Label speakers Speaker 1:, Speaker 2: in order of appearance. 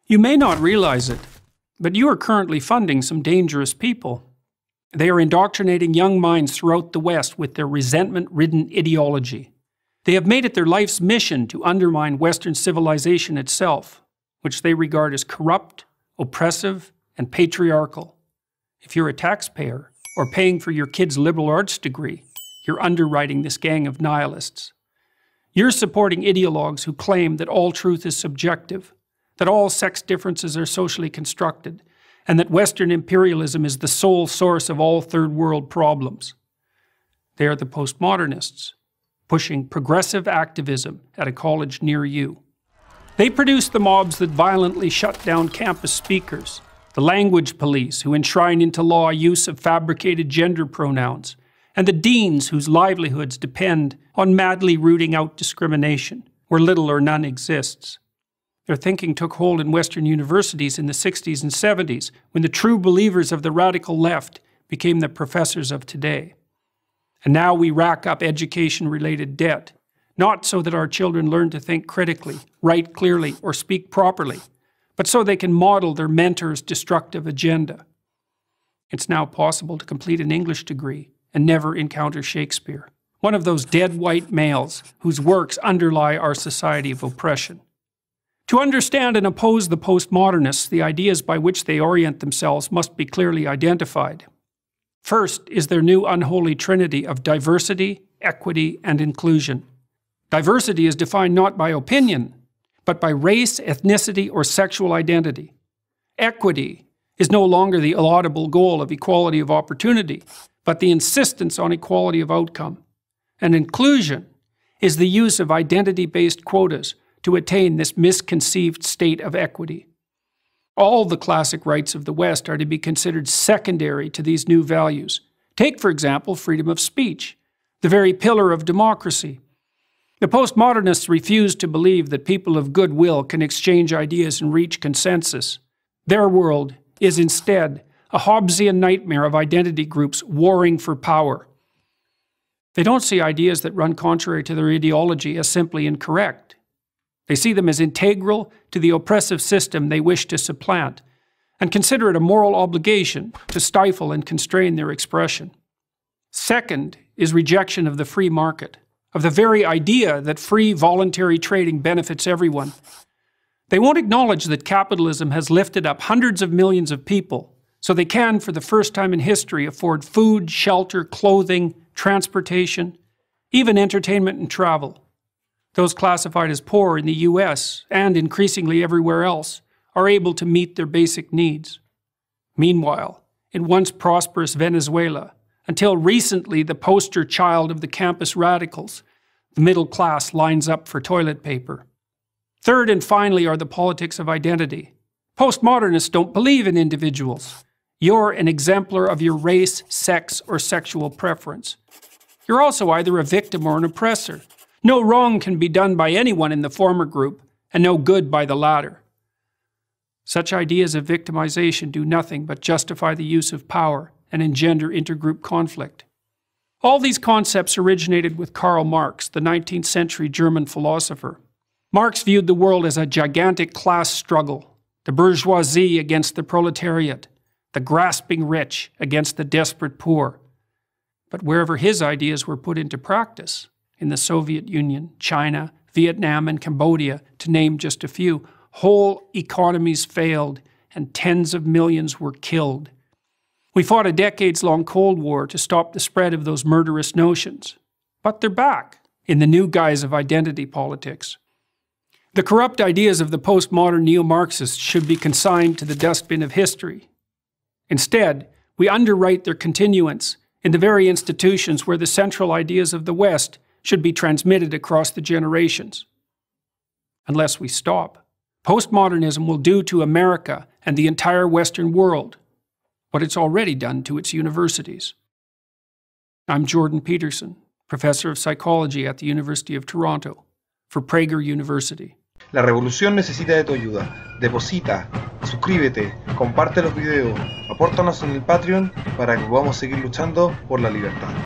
Speaker 1: You may not realize it, but you are currently funding some dangerous people. They are indoctrinating young minds throughout the West with their resentment-ridden ideology. They have made it their life's mission to undermine Western civilization itself, which they regard as corrupt, oppressive, and patriarchal. If you're a taxpayer, or paying for your kid's liberal arts degree, you're underwriting this gang of nihilists. You're supporting ideologues who claim that all truth is subjective, that all sex differences are socially constructed, and that Western imperialism is the sole source of all third world problems. They are the postmodernists, pushing progressive activism at a college near you. They produce the mobs that violently shut down campus speakers, the language police who enshrine into law use of fabricated gender pronouns, and the deans whose livelihoods depend on madly rooting out discrimination, where little or none exists. Their thinking took hold in Western universities in the 60s and 70s, when the true believers of the radical left became the professors of today. And now we rack up education-related debt, not so that our children learn to think critically, write clearly, or speak properly, but so they can model their mentor's destructive agenda. It's now possible to complete an English degree and never encounter Shakespeare, one of those dead white males whose works underlie our society of oppression. To understand and oppose the postmodernists, the ideas by which they orient themselves must be clearly identified. First is their new unholy trinity of diversity, equity, and inclusion. Diversity is defined not by opinion, but by race, ethnicity, or sexual identity. Equity is no longer the laudable goal of equality of opportunity, but the insistence on equality of outcome. And inclusion is the use of identity-based quotas to attain this misconceived state of equity. All the classic rights of the West are to be considered secondary to these new values. Take, for example, freedom of speech, the very pillar of democracy. The postmodernists refuse to believe that people of goodwill can exchange ideas and reach consensus. Their world is instead a Hobbesian nightmare of identity groups warring for power. They don't see ideas that run contrary to their ideology as simply incorrect. They see them as integral to the oppressive system they wish to supplant, and consider it a moral obligation to stifle and constrain their expression. Second is rejection of the free market, of the very idea that free voluntary trading benefits everyone. They won't acknowledge that capitalism has lifted up hundreds of millions of people, so they can, for the first time in history, afford food, shelter, clothing, transportation, even entertainment and travel. Those classified as poor in the US, and increasingly everywhere else, are able to meet their basic needs. Meanwhile, in once prosperous Venezuela, until recently the poster child of the campus radicals, the middle class lines up for toilet paper. Third and finally are the politics of identity. Postmodernists don't believe in individuals. You're an exemplar of your race, sex, or sexual preference. You're also either a victim or an oppressor. No wrong can be done by anyone in the former group, and no good by the latter. Such ideas of victimization do nothing but justify the use of power and engender intergroup conflict. All these concepts originated with Karl Marx, the 19th century German philosopher. Marx viewed the world as a gigantic class struggle, the bourgeoisie against the proletariat, the grasping rich against the desperate poor. But wherever his ideas were put into practice, in the Soviet Union, China, Vietnam, and Cambodia, to name just a few, whole economies failed and tens of millions were killed. We fought a decades-long Cold War to stop the spread of those murderous notions. But they're back, in the new guise of identity politics. The corrupt ideas of the postmodern neo-Marxists should be consigned to the dustbin of history. Instead, we underwrite their continuance in the very institutions where the central ideas of the West should be transmitted across the generations. Unless we stop, postmodernism will do to America and the entire Western world what it's already done to its universities. I'm Jordan Peterson, professor of psychology at the University of Toronto, for Prager University.
Speaker 2: La revolución necesita de tu ayuda. Deposita, suscríbete, comparte los videos, apórtanos en el Patreon para que podamos seguir luchando por la libertad.